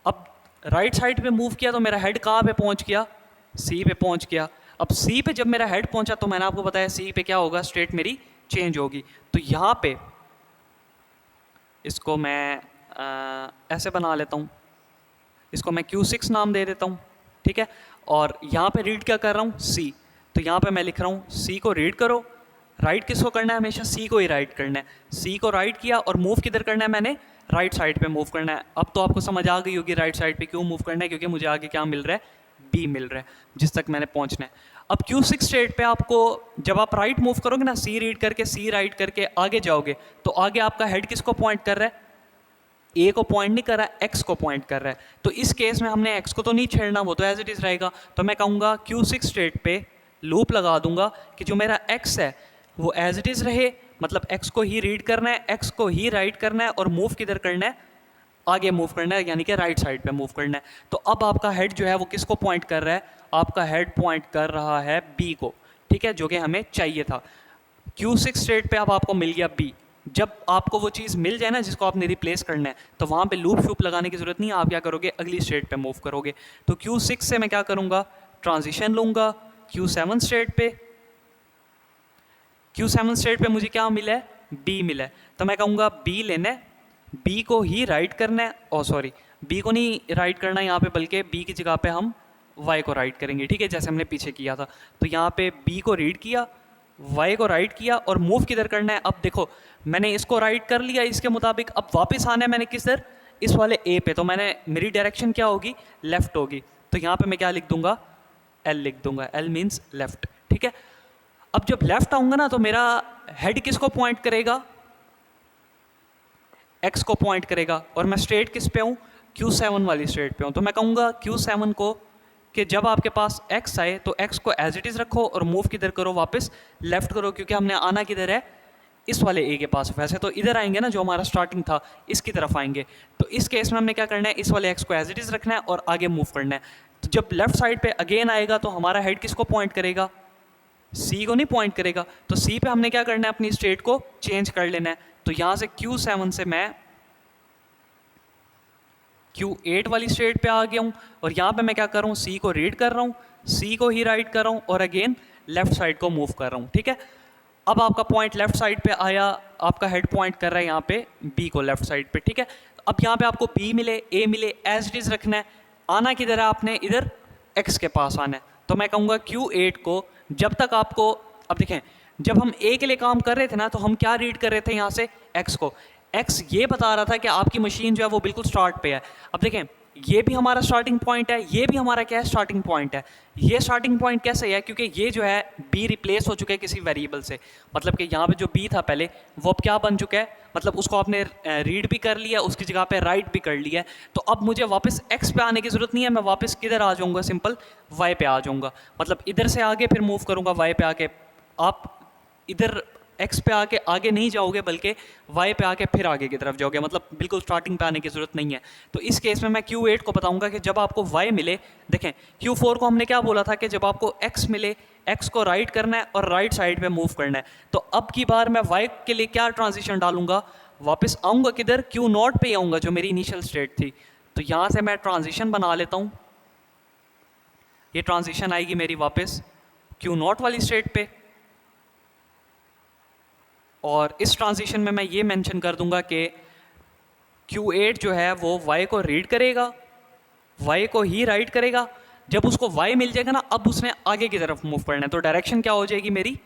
अब राइट साइड पे मूव किया तो मेरा हेड कहाँ पे पहुँच गया? C पे पहुँच गया। अब C पे जब मेरा हेड पहुँचा तो मैंने आपको बताया C पे क्या होगा? स्टेट मेरी चेंज होगी। तो यहाँ पे इसको मैं ऐसे बना लेता हूँ, इसको मैं Q6 नाम दे देता हूँ, ठीक है। और यहाँ पे रीड क्या कर रहा हूँ? C। तो यहाँ पे मैं लिख रहा हूँ C को रीड करो, राइट किसको करना है? हमेशा C को ही राइट करना है। C को राइट किया और मूव किधर करना है? मैंने राइट साइड पे मूव करना है। अब तो आपको समझ आ गई होगी राइट साइड पे क्यों मूव करना है, क्योंकि मुझे आगे क्या मिल रहा है, बी मिल रहा है जिस तक मैंने पहुंचना है। अब Q6 स्टेट पे आपको जब आप राइट मूव करोगे ना, सी रीड करके सी राइट करके आगे जाओगे, तो आगे आपका हेड किसको पॉइंट कर रहा है, ए को पॉइंट नहीं कर रहा है, एक्स को पॉइंट कर रहा है। तो इस केस में हमने एक्स को तो नहीं छेड़ना, वो तो एज इट इज़ रहेगा। तो मैं कहूँगा Q6 स्टेट पे लूप लगा दूंगा कि जो मेरा एक्स है वो एज इट इज़ रहे, मतलब एक्स को ही रीड करना है, एक्स को ही राइट करना है, और मूव किधर करना है, आगे मूव करना है, यानी कि राइट साइड पे मूव करना है। तो अब आपका हेड जो है वो किसको पॉइंट कर रहा है, आपका हेड पॉइंट कर रहा है बी को, ठीक है, जो कि हमें चाहिए था। Q6 स्टेट पे अब आपको मिल गया बी। जब आपको वो चीज़ मिल जाए ना जिसको आपने रिप्लेस करना है, तो वहाँ पे लूप शूप लगाने की ज़रूरत नहीं है, आप क्या करोगे, अगली स्टेट पे मूव करोगे। तो Q6 से मैं क्या करूँगा, ट्रांजिशन लूँगा Q7 स्टेट पे। Q7 स्टेट पे मुझे क्या मिला है, बी मिला है। तो मैं कहूँगा बी लेना है, बी को ही राइट करना है, ओ सॉरी बी को नहीं राइट करना है यहाँ पे, बल्कि बी की जगह पे हम वाई को राइट करेंगे, ठीक है, जैसे हमने पीछे किया था। तो यहाँ पे बी को रीड किया, वाई को राइट किया, और मूव किधर करना है, अब देखो मैंने इसको राइट कर लिया इसके मुताबिक, अब वापस आना है मैंने किधर, इस वाले ए पे। तो मैंने मेरी डायरेक्शन क्या होगी, लेफ्ट होगी। तो यहाँ पे मैं क्या लिख दूंगा, एल लिख दूंगा, एल मीन्स लेफ्ट, ठीक है। अब जब लेफ्ट आऊंगा ना तो मेरा हेड किसको पॉइंट करेगा, एक्स को पॉइंट करेगा, और मैं स्ट्रेट किस पे हूँ, Q7 वाली स्ट्रेट पे हूँ। तो मैं कहूँगा Q7 को कि जब आपके पास x आए तो x को एज इट इज़ रखो और मूव किधर करो, वापस लेफ्ट करो, क्योंकि हमने आना किधर है, इस वाले a के पास। वैसे तो इधर आएंगे ना, जो हमारा स्टार्टिंग था इसकी तरफ आएंगे। तो इस केस में हमने क्या करना है, इस वाले x को एज इट इज़ रखना है और आगे मूव करना है। तो जब लेफ्ट साइड पे अगेन आएगा तो हमारा हेड किसको पॉइंट करेगा, C को नहीं पॉइंट करेगा। तो C पे हमने क्या करना है, अपनी स्टेट को चेंज कर लेना है। तो यहाँ से Q7 से मैं Q8 वाली स्टेट पे आ गया हूँ, और यहाँ पे मैं क्या कर रहा हूँ, C को रीड कर रहा हूँ, C को ही राइट कर रहा हूँ, और अगेन लेफ्ट साइड को मूव कर रहा हूँ, ठीक है। अब आपका पॉइंट लेफ्ट साइड पे आया, आपका हेड पॉइंट कर रहा है यहाँ पे B को लेफ्ट साइड पे, ठीक है। अब यहाँ पे आपको B मिले, A मिले, एज इट इज़ रखना है। आना किधर है, आपने इधर X के पास आना है। तो मैं कहूँगा Q8 को जब तक आपको, अब देखें जब हम A के लिए काम कर रहे थे ना, तो हम क्या रीड कर रहे थे यहाँ से, X को। X ये बता रहा था कि आपकी मशीन जो है वो बिल्कुल स्टार्ट पे है। अब देखें ये भी हमारा स्टार्टिंग पॉइंट है, ये भी हमारा क्या है, स्टार्टिंग पॉइंट है। ये स्टार्टिंग पॉइंट कैसे है, क्योंकि ये जो है B रिप्लेस हो चुका है किसी वेरिएबल से, मतलब कि यहाँ पे जो B था पहले वो अब क्या बन चुका है, मतलब उसको आपने रीड भी कर लिया, उसकी जगह पे राइट भी कर लिया है। तो अब मुझे वापस X पे आने की ज़रूरत नहीं है, मैं वापस किधर आ जाऊँगा, सिंपल Y पे आ जाऊँगा। मतलब इधर से आगे फिर मूव करूँगा Y पे आके, आप इधर X पे आके आगे नहीं जाओगे, बल्कि Y पे आके फिर आगे की तरफ जाओगे, मतलब बिल्कुल स्टार्टिंग पे आने की ज़रूरत नहीं है। तो इस केस में मैं Q8 को बताऊंगा कि जब आपको Y मिले, देखें Q4 को हमने क्या बोला था कि जब आपको X मिले, X को राइट करना है और राइट साइड पे मूव करना है। तो अब की बार मैं Y के लिए क्या ट्रांजिशन डालूंगा, वापस आऊँगा किधर, Q0 पे आऊँगा जो मेरी इनिशियल स्टेट थी। तो यहाँ से मैं ट्रांजिशन बना लेता हूँ, ये ट्रांजिशन आएगी मेरी वापस Q0 वाली स्टेट पे, और इस ट्रांजिशन में मैं ये मेंशन कर दूंगा कि Q8 जो है वो Y को रीड करेगा, Y को ही राइट करेगा। जब उसको Y मिल जाएगा ना, अब उसने आगे की तरफ मूव करना है, तो डायरेक्शन क्या हो जाएगी मेरी,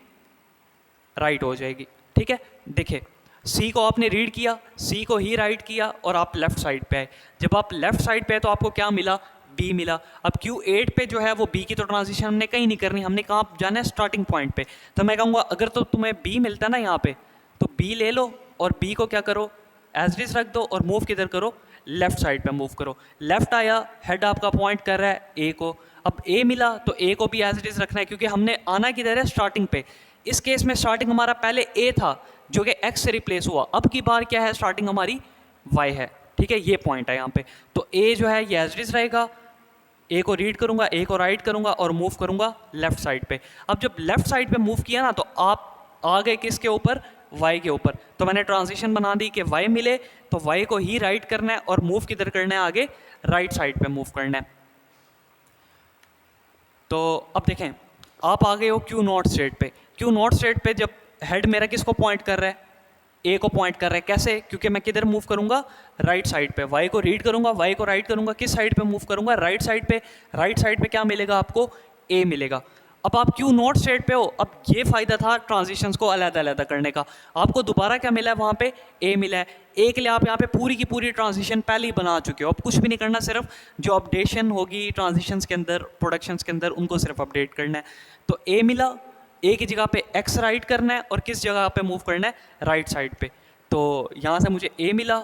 राइट हो जाएगी, ठीक है। देखिए C को आपने रीड किया, C को ही राइट किया, और आप लेफ्ट साइड पे आए। जब आप लेफ्ट साइड पे आए तो आपको क्या मिला, B मिला। अब Q8 पे जो है वो B की तो ट्रांजिशन हमने कहीं नहीं करनी, हमने कहाँ जाना है, स्टार्टिंग पॉइंट पे। तो मैं कहूँगा अगर तो तुम्हें B मिलता ना यहाँ पे, तो B ले लो और B को क्या करो, एज इट इज रख दो, और मूव किधर करो, लेफ्ट साइड पे मूव करो। लेफ्ट आया, हेड आपका पॉइंट कर रहा है A को, अब A मिला तो A को भी एज इट इज रखना है, क्योंकि हमने आना किधर है, स्टार्टिंग पे। इस केस में स्टार्टिंग हमारा पहले A था जो कि X से रिप्लेस हुआ, अब की बार क्या है, स्टार्टिंग हमारी Y है, ठीक है, ये पॉइंट है यहाँ पे। तो A जो है ये एज इट इज रहेगा, A को रीड करूंगा, A को राइट करूंगा और मूव करूंगा लेफ्ट साइड पे। अब जब लेफ्ट साइड पे मूव किया ना, तो आप आ गए किसके ऊपर, Y के ऊपर। तो मैंने ट्रांजिशन बना दी कि Y मिले तो Y को ही राइट करना है, और मूव किधर करना है, आगे राइट साइड पे मूव करना है। तो अब देखें आप आ गए हो Q0 स्टेट पे। Q0 स्टेट पे जब हेड मेरा किसको पॉइंट कर रहा है, A को पॉइंट कर रहा है। कैसे, क्योंकि मैं किधर मूव करूंगा, राइट साइड पे। Y को रीड करूंगा, Y को राइट करूंगा, किस साइड पे मूव करूंगा, राइट साइड पे। राइट साइड पे क्या मिलेगा आपको, A मिलेगा। अब आप क्यू नॉट स्टेट पे हो, अब ये फ़ायदा था ट्रांजिशंस को अलग-अलग करने का। आपको दोबारा क्या मिला है वहाँ पे? ए मिला है। ए के लिए आप यहाँ पे पूरी की पूरी ट्रांजिशन पहले ही बना चुके हो, अब कुछ भी नहीं करना, सिर्फ जो अपडेशन होगी ट्रांजिशंस के अंदर, प्रोडक्शंस के अंदर, उनको सिर्फ अपडेट करना है। तो ए मिला, ए की जगह पे एक्स राइट करना है और किस जगह पे मूव करना है? राइट साइड पे। तो यहाँ से मुझे ए मिला,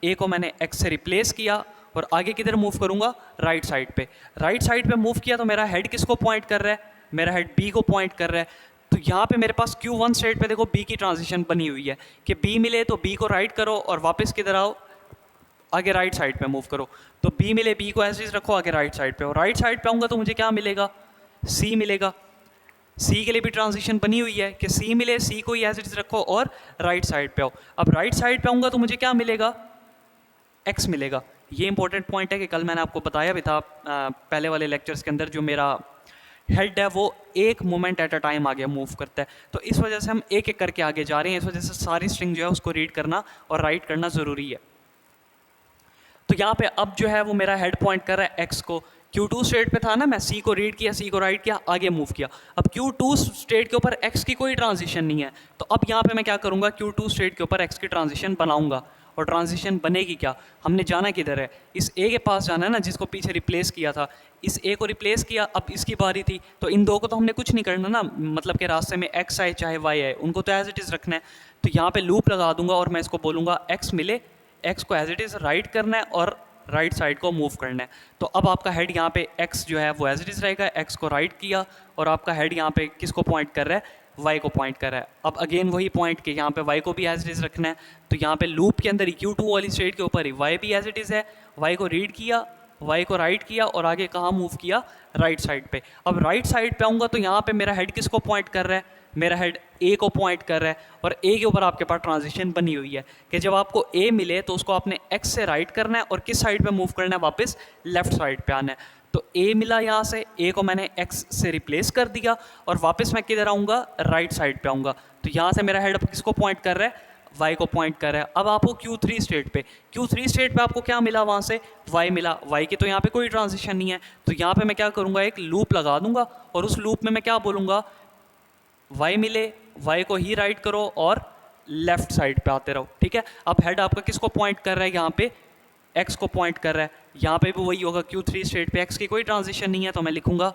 ए को मैंने एक्स से रिप्लेस किया और आगे किधर मूव करूँगा? राइट साइड पे। राइट साइड पे मूव किया तो मेरा हेड किसको पॉइंट कर रहा है? मेरा हेड बी को पॉइंट कर रहा है। तो यहाँ पे मेरे पास Q1 स्टेट पे देखो बी की ट्रांजिशन बनी हुई है कि बी मिले तो बी को राइट करो और वापस किधर आओ? आगे राइट साइड पे मूव करो। तो बी मिले, बी को एज इज रखो, आगे राइट साइड पे, और राइट साइड पे आऊँगा तो मुझे क्या मिलेगा? सी मिलेगा। सी के लिए भी ट्रांजिशन बनी हुई है कि सी मिले, सी को ही एज इट इज रखो और राइट साइड पे आओ। अब राइट साइड पे आऊँगा तो मुझे क्या मिलेगा? एक्स मिलेगा। ये इंपॉर्टेंट पॉइंट है कि कल मैंने आपको बताया भी था पहले वाले लेक्चर्स के अंदर, जो मेरा हेड है वो एक मोमेंट एट अ टाइम आगे मूव करता है। तो इस वजह से हम एक एक करके आगे जा रहे हैं, इस वजह से सारी स्ट्रिंग जो है उसको रीड करना और राइट करना ज़रूरी है। तो यहाँ पे अब जो है वो मेरा हेड पॉइंट कर रहा है एक्स को। Q2 स्टेट पे था ना, मैं सी को रीड किया, सी को राइट किया, आगे मूव किया। अब Q2 स्टेट के ऊपर एक्स की कोई ट्रांजिशन नहीं है, तो अब यहाँ पे मैं क्या करूँगा? Q2 स्टेट के ऊपर एक्स की ट्रांजिशन बनाऊंगा। और ट्रांजिशन बनेगी क्या? हमने जाना किधर है? इस ए के पास जाना है ना, जिसको पीछे रिप्लेस किया था। इस ए को रिप्लेस किया, अब इसकी बारी थी, तो इन दो को तो हमने कुछ नहीं करना ना, मतलब कि रास्ते में एक्स आए चाहे वाई आए, उनको तो एज इट इज़ रखना है। तो यहाँ पे लूप लगा दूंगा और मैं इसको बोलूँगा एक्स मिले, एक्स को एज इट इज़ राइट करना है और राइट साइड को मूव करना है। तो अब आपका हेड यहाँ पे एक्स जो है वो एज इट इज़ रहेगा, एक्स को राइट किया और आपका हेड यहाँ पे किसको पॉइंट कर रहा है? वाई को पॉइंट कर रहा है। अब अगेन वही पॉइंट कि यहाँ पे वाई को भी एज इट इज़ रखना है। तो यहाँ पे लूप के अंदर ही Q2 वाली स्टेट के ऊपर ही वाई भी एज इट इज़ है, वाई को रीड किया, वाई को राइट किया और आगे कहाँ मूव किया? राइट साइड पे। अब राइट साइड पे आऊँगा तो यहाँ पे मेरा हेड किसको पॉइंट कर रहा है? मेरा हेड ए को पॉइंट कर रहा है और ए के ऊपर आपके पास ट्रांजिशन बनी हुई है कि जब आपको ए मिले तो उसको आपने एक्स से राइट करना है और किस साइड पे मूव करना है? वापस लेफ्ट साइड पे आना है। तो ए मिला, यहाँ से ए को मैंने एक्स से रिप्लेस कर दिया और वापस मैं किधर आऊँगा? राइट साइड पे आऊँगा। तो यहाँ से मेरा हेड किसको पॉइंट कर रहा है? वाई को पॉइंट कर रहा है। अब आपको Q3 स्टेट पे, Q3 स्टेट पे आपको क्या मिला? वहाँ से वाई मिला। वाई की तो यहाँ पे कोई ट्रांजिशन नहीं है, तो यहाँ पे मैं क्या करूँगा? एक लूप लगा दूंगा और उस लूप में मैं क्या बोलूँगा? वाई मिले, वाई को ही राइट करो और लेफ्ट साइड पे आते रहो। ठीक है, अब हेड आपका किसको पॉइंट कर रहा है? यहाँ पे एक्स को पॉइंट कर रहा है। यहाँ पे भी वही होगा, Q3 स्टेट पे एक्स की कोई ट्रांजिशन नहीं है, तो मैं लिखूंगा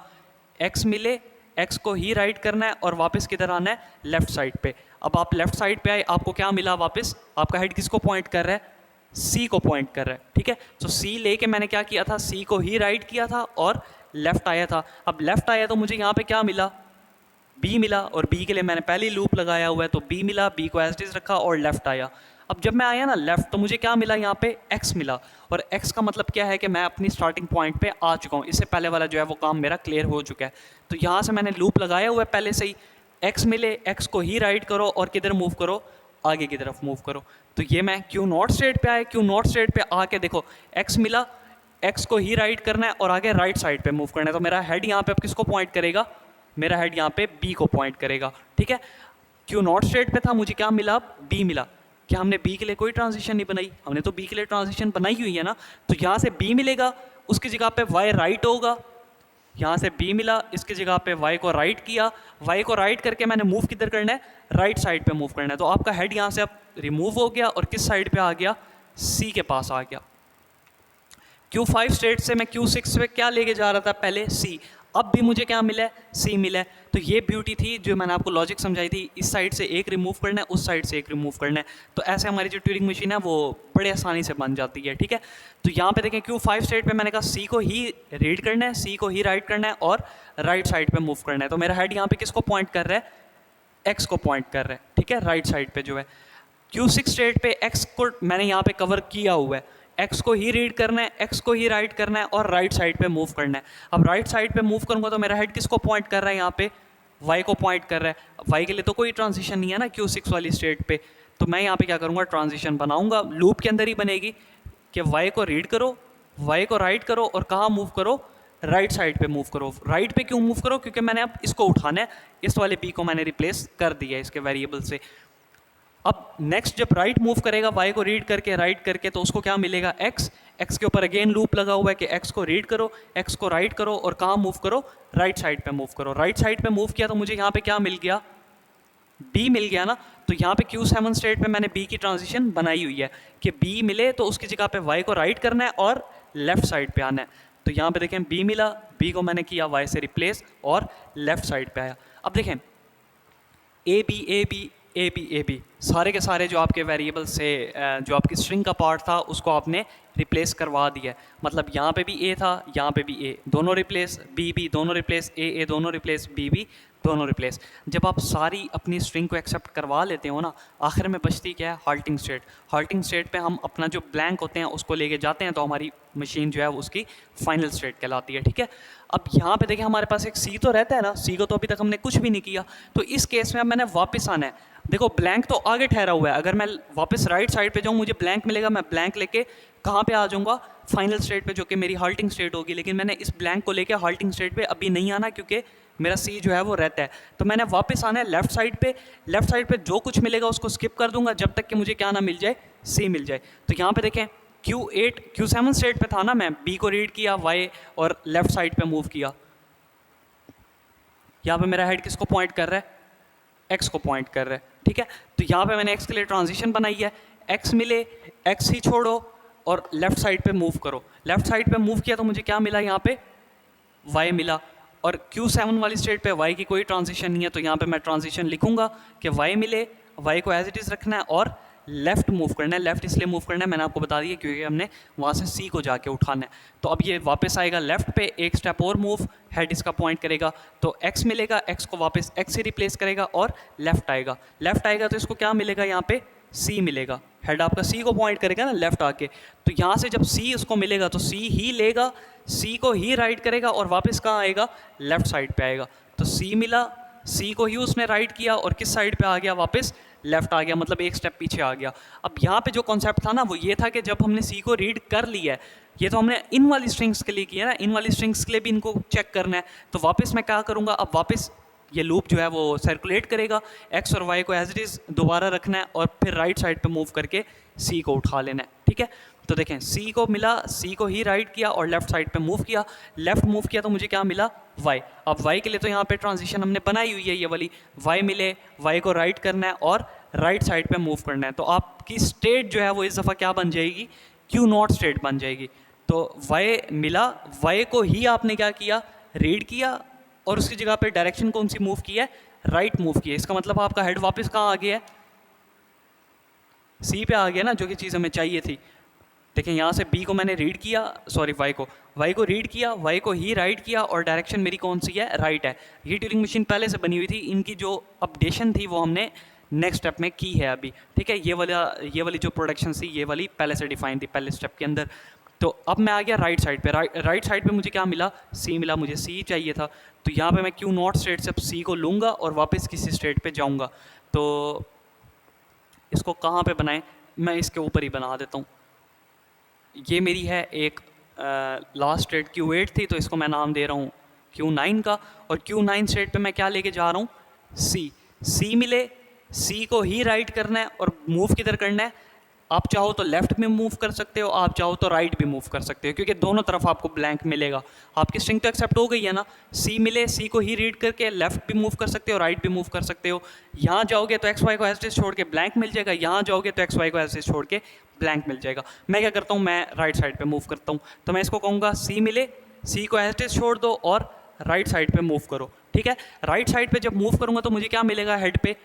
एक्स मिले, एक्स को ही राइट करना है और वापस किधर आना है? लेफ्ट साइड पे। अब आप लेफ्ट साइड पे आए, आपको क्या मिला? वापस आपका हेड किसको पॉइंट कर रहा है? सी को पॉइंट कर रहा है। ठीक है, तो सी लेके मैंने क्या किया था? सी को ही राइट किया था और लेफ्ट आया था। अब लेफ्ट आया तो मुझे यहाँ पे क्या मिला? बी मिला, और बी के लिए मैंने पहले ही लूप लगाया हुआ है, तो बी मिला, बी को एज इट इज रखा और लेफ्ट आया। अब जब मैं आया ना लेफ्ट, तो मुझे क्या मिला? यहाँ पे एक्स मिला, और एक्स का मतलब क्या है कि मैं अपनी स्टार्टिंग पॉइंट पे आ चुका हूँ। इससे पहले वाला जो है वो काम मेरा क्लियर हो चुका है। तो यहाँ से मैंने लूप लगाया हुआ है पहले से ही, एक्स मिले, एक्स को ही राइट करो और किधर मूव करो? आगे की तरफ मूव करो। तो ये मैं Q0 स्टेट पे आए, Q0 स्टेट पे आके देखो एक्स मिला, एक्स को ही राइट करना है और आगे राइट साइड पे मूव करना है। तो मेरा हेड यहाँ पे अब किसको पॉइंट करेगा? मेरा हेड यहाँ पे बी को पॉइंट करेगा। ठीक है, Q0 स्टेट पे था, मुझे क्या मिला? बी मिला। क्या हमने बी के लिए कोई ट्रांजिशन नहीं बनाई? हमने तो बी के लिए ट्रांजिशन बनाई हुई है ना। तो यहाँ से बी मिलेगा, उसकी जगह पे वाई राइट होगा। यहाँ से बी मिला, इसकी जगह पे वाई को राइट किया, वाई को राइट करके मैंने मूव किधर करना है? राइट साइड पे मूव करना है। तो आपका हेड यहाँ से अब रिमूव हो गया और किस साइड पे आ गया? सी के पास आ गया। Q5 स्टेट से मैं Q6 पे क्या लेके जा रहा था? पहले सी। अब भी मुझे क्या मिला है? सी मिला है। तो ये ब्यूटी थी जो मैंने आपको लॉजिक समझाई थी, इस साइड से एक रिमूव करना है, उस साइड से एक रिमूव करना है। तो ऐसे हमारी जो ट्यूरिंग मशीन है वो बड़े आसानी से बन जाती है। ठीक है, तो यहाँ पे देखें Q5 स्टेट पे मैंने कहा सी को ही रीड करना है, सी को ही राइट करना है और राइट साइड पे मूव करना है। तो मेरा हेड यहाँ पे किसको पॉइंट कर रहा है? एक्स को पॉइंट कर रहा है। ठीक है, राइट साइड पे जो है। Q6 स्टेट पे एक्स को मैंने यहाँ पे कवर किया हुआ है, एक्स को ही रीड करना है, एक्स को ही राइट करना है और राइट साइड पे मूव करना है। अब राइट साइड पे मूव करूंगा तो मेरा हेड किसको पॉइंट कर रहा है? यहाँ पे वाई को पॉइंट कर रहा है। वाई के लिए तो कोई ट्रांजिशन नहीं है ना Q6 वाली स्टेट पे। तो मैं यहाँ पे क्या करूँगा? ट्रांजिशन बनाऊंगा, लूप के अंदर ही बनेगी कि वाई को रीड करो, वाई को राइट करो और कहाँ मूव करो? राइट साइड पे मूव करो। राइट पे क्यों मूव करो? क्योंकि मैंने अब इसको उठाना है, इस वाले बी को मैंने रिप्लेस कर दिया इसके वेरिएबल से। अब नेक्स्ट जब राइट मूव करेगा y को रीड करके राइट करके, तो उसको क्या मिलेगा x, x के ऊपर अगेन लूप लगा हुआ है कि x को रीड करो, x को राइट करो और कहाँ मूव करो, राइट साइड पे मूव करो। राइट साइड पे मूव किया तो मुझे यहाँ पे क्या मिल गया, B मिल गया ना। तो यहाँ पे Q7 स्टेट पे मैंने B की ट्रांजिशन बनाई हुई है कि B मिले तो उसकी जगह पे y को राइट करना है और लेफ्ट साइड पे आना है। तो यहाँ पे देखें B मिला, B को मैंने किया y से रिप्लेस और लेफ्ट साइड पे आया। अब देखें ए बी सारे के सारे जो आपके वेरिएबल से जो आपकी स्ट्रिंग का पार्ट था उसको आपने रिप्लेस करवा दिया है। मतलब यहाँ पे भी ए था, यहाँ पे भी ए, दोनों रिप्लेस, बी दोनों रिप्लेस, ए दोनों रिप्लेस, बी दोनों रिप्लेस। जब आप सारी अपनी स्ट्रिंग को एक्सेप्ट करवा लेते हो ना, आखिर में बचती क्या है, हाल्टिंग स्टेट। हाल्टिंग स्टेट पे हम अपना जो ब्लैंक होते हैं उसको लेके जाते हैं तो हमारी मशीन जो है उसकी फाइनल स्टेट कहलाती है, ठीक है। अब यहाँ पे देखें हमारे पास एक सी तो रहता है ना, सी को तो अभी तक हमने कुछ भी नहीं किया, तो इस केस में अब मैंने वापस आना है। देखो ब्लैंक तो आगे ठहरा हुआ है, अगर मैं वापस राइट साइड पे जाऊँ मुझे ब्लैंक मिलेगा, मैं ब्लैंक लेके कहाँ पे आ जाऊँगा, फाइनल स्टेट पे, जो कि मेरी हाल्टिंग स्टेट होगी। लेकिन मैंने इस ब्लैंक को लेके हाल्टिंग स्टेट पे अभी नहीं आना क्योंकि मेरा सी जो है वो रहता है। तो मैंने वापस आना है लेफ्ट साइड पे, लेफ्ट साइड पे जो कुछ मिलेगा उसको स्किप कर दूंगा जब तक कि मुझे क्या ना मिल जाए, सी मिल जाए। तो यहाँ पे देखें Q7 स्टेट पे था ना, मैं B को रीड किया, Y और लेफ्ट साइड पे मूव किया। यहाँ पे मेरा हेड किसको पॉइंट कर रहा है, X को पॉइंट कर रहा है, ठीक है। तो यहाँ पे मैंने X के लिए ट्रांजिशन बनाई है, X मिले, X ही छोड़ो और लेफ्ट साइड पे मूव करो। लेफ्ट साइड पे मूव किया तो मुझे क्या मिला, यहाँ पे Y मिला। और Q7 वाली स्टेट पे Y की कोई ट्रांजिशन नहीं है, तो यहाँ पे मैं ट्रांजिशन लिखूंगा कि Y मिले, Y को एज इट इज़ रखना है और लेफ्ट मूव करना है। लेफ्ट इसलिए मूव करना है, मैंने आपको बता दिया क्योंकि हमने वहाँ से C को जाके उठाना है। तो अब ये वापस आएगा लेफ्ट पे, एक स्टेप और मूव, हेड इसका पॉइंट करेगा तो X मिलेगा, X को वापस X से रिप्लेस करेगा और लेफ्ट आएगा। लेफ्ट आएगा तो इसको क्या मिलेगा, यहाँ पे C मिलेगा, हेड आपका C को पॉइंट करेगा ना लेफ्ट आके। तो यहाँ से जब C उसको मिलेगा तो C ही लेगा, C को ही राइट करेगा और वापस कहाँ आएगा, लेफ्ट साइड पे आएगा। तो C मिला, C को ही उसने राइट किया और किस साइड पे आ गया, वापस लेफ्ट आ गया, मतलब एक स्टेप पीछे आ गया। अब यहाँ पे जो कॉन्सेप्ट था ना वो ये था कि जब हमने C को रीड कर लिया है, ये तो हमने इन वाली स्ट्रिंग्स के लिए किया ना, इन वाली स्ट्रिंग्स के लिए भी इनको चेक करना है। तो वापस मैं क्या करूँगा, अब वापस ये लूप जो है वो सर्कुलेट करेगा, X और Y को एज इट इज़ दोबारा रखना है और फिर राइट साइड पे मूव करके C को उठा लेना है, ठीक है। तो देखें C को मिला, C को ही राइट किया और लेफ्ट साइड पे मूव किया, लेफ्ट मूव किया तो मुझे क्या मिला, Y। अब Y के लिए तो यहाँ पे ट्रांजिशन हमने बनाई हुई है ये वाली, Y मिले, Y को राइट करना है और राइट साइड पे मूव करना है। तो आपकी स्टेट जो है वो इस दफ़ा क्या बन जाएगी, Q0 स्टेट बन जाएगी। तो Y मिला, Y को ही आपने क्या किया, रीड किया और उसकी जगह पे डायरेक्शन कौन सी मूव की है, राइट मूव की है। इसका मतलब आपका हेड वापस कहाँ आ गया है, C पे आ गया ना, जो कि चीज़ हमें चाहिए थी। देखें यहाँ से B को मैंने रीड किया, सॉरी Y को रीड किया, Y को ही राइट किया और डायरेक्शन मेरी कौन सी है, राइट है। ये ट्यूरिंग मशीन पहले से बनी हुई थी, इनकी जो अपडेशन थी वो हमने नेक्स्ट स्टेप में की है अभी, ठीक है। ये वाली जो प्रोडक्शन थी ये वाली पहले से डिफाइन थी पहले स्टेप के अंदर। तो अब मैं आ गया राइट साइड पे, राइट साइड पे मुझे क्या मिला, C मिला, मुझे C चाहिए था। तो यहाँ पे मैं Q0 स्टेट से C को लूँगा और वापस किसी स्टेट पे जाऊँगा। तो इसको कहाँ पे बनाएं, मैं इसके ऊपर ही बना देता हूँ। ये मेरी है एक लास्ट स्टेट Q8 थी, तो इसको मैं नाम दे रहा हूँ Q9 का। और Q9 स्टेट पे मैं क्या लेके जा रहा हूँ, C मिले, C को ही राइट करना है और मूव किधर करना है, आप चाहो तो लेफ्ट में मूव कर सकते हो, आप चाहो तो राइट भी मूव कर सकते हो, क्योंकि दोनों तरफ आपको ब्लैंक मिलेगा। आपकी स्ट्रिंग तो एक्सेप्ट हो गई है ना, C मिले, C को ही रीड करके लेफ्ट भी मूव कर सकते हो, राइट भी मूव कर सकते हो। यहाँ जाओगे तो XY को एज छोड़ के ब्लैंक मिल जाएगा, यहाँ जाओगे तो XY को एज छोड़ के ब्लैंक मिल जाएगा। मैं क्या करता हूँ, मैं राइट साइड पे मूव करता हूँ। तो मैं इसको कहूँगा C मिले, C को एज छोड़ दो और राइट साइड पे मूव करो, ठीक है। राइट साइड पे जब मूव करूँगा तो मुझे क्या मिलेगा, हेड पे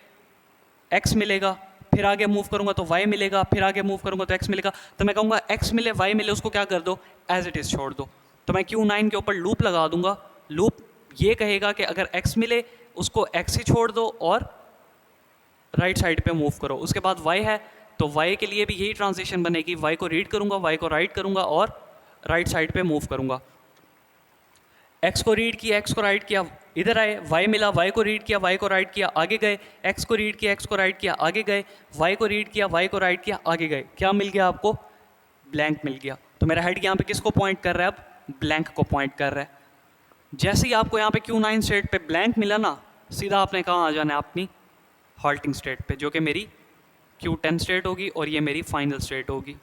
X मिलेगा, फिर आगे मूव करूँगा तो Y मिलेगा, फिर आगे मूव करूँगा तो X मिलेगा। तो मैं कहूँगा X मिले, Y मिले, उसको क्या कर दो, एज इट इज़ छोड़ दो। तो मैं Q9 के ऊपर लूप लगा दूंगा, लूप ये कहेगा कि अगर X मिले उसको X ही छोड़ दो और राइट साइड पे मूव करो। उसके बाद Y है तो Y के लिए भी यही ट्रांजिशन बनेगी, Y को रीड करूँगा, Y को राइट करूँगा और राइट साइड पे मूव करूँगा। X को रीड किया, X को राइट किया, इधर आए, Y मिला, Y को रीड किया, Y को राइट किया, आगे गए, X को रीड किया, X को राइट किया, आगे गए, Y को रीड किया, Y को राइट किया, आगे गए। क्या मिल गया आपको, ब्लैंक मिल गया। तो मेरा हेड यहाँ पे किसको पॉइंट कर रहा है, अब ब्लैंक को पॉइंट कर रहा है। जैसे ही आपको यहाँ पे Q9 स्टेट पे ब्लैंक मिला ना, सीधा आपने कहाँ आ जाना है, अपनी हॉल्टिंग स्टेट पे, जो कि मेरी Q10 स्टेट होगी और ये मेरी फाइनल स्टेट होगी।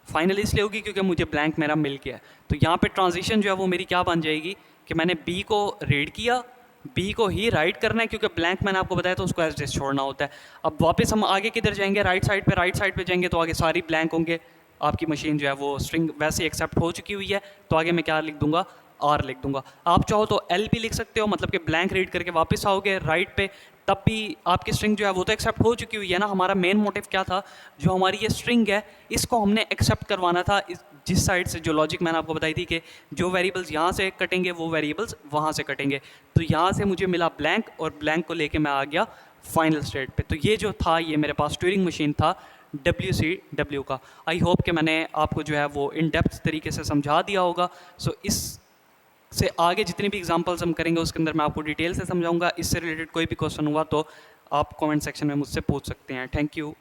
फाइनल इसलिए होगी क्योंकि मुझे ब्लैंक मेरा मिल गया है। तो यहाँ पे ट्रांजिशन जो है वो मेरी क्या बन जाएगी कि मैंने बी को रीड किया, बी को ही राइट करना है क्योंकि ब्लैंक मैंने आपको बताया तो उसको एज डिस छोड़ना होता है। अब वापस हम आगे किधर जाएंगे, राइट साइड पे जाएंगे तो आगे सारी ब्लैंक होंगे। आपकी मशीन जो है वो स्ट्रिंग वैसे एक्सेप्ट हो चुकी हुई है, तो आगे मैं क्या लिख दूंगा, आर लिख दूंगा। आप चाहो तो एल भी लिख सकते हो, मतलब कि ब्लैंक रीड करके वापस आओगे राइट पे, तब भी आपकी स्ट्रिंग जो है वो तो एक्सेप्ट हो चुकी हुई है ना। हमारा मेन मोटिव क्या था, जो हमारी ये स्ट्रिंग है इसको हमने एक्सेप्ट करवाना था जिस साइड से, जो लॉजिक मैंने आपको बताई थी कि जो वेरिएबल्स यहाँ से कटेंगे वो वेरिएबल्स वहाँ से कटेंगे। तो यहाँ से मुझे मिला ब्लैंक और ब्लैंक को लेके मैं आ गया फाइनल स्टेट पे। तो ये जो था ये मेरे पास ट्यूरिंग मशीन था WCW का। आई होप कि मैंने आपको जो है वो इन डेप्थ तरीके से समझा दिया होगा। सो इस से आगे जितनी भी एग्जांपल्स हम करेंगे उसके अंदर मैं आपको डिटेल से समझाऊंगा। इससे रिलेटेड कोई भी क्वेश्चन हुआ तो आप कमेंट सेक्शन में मुझसे पूछ सकते हैं। Thank you.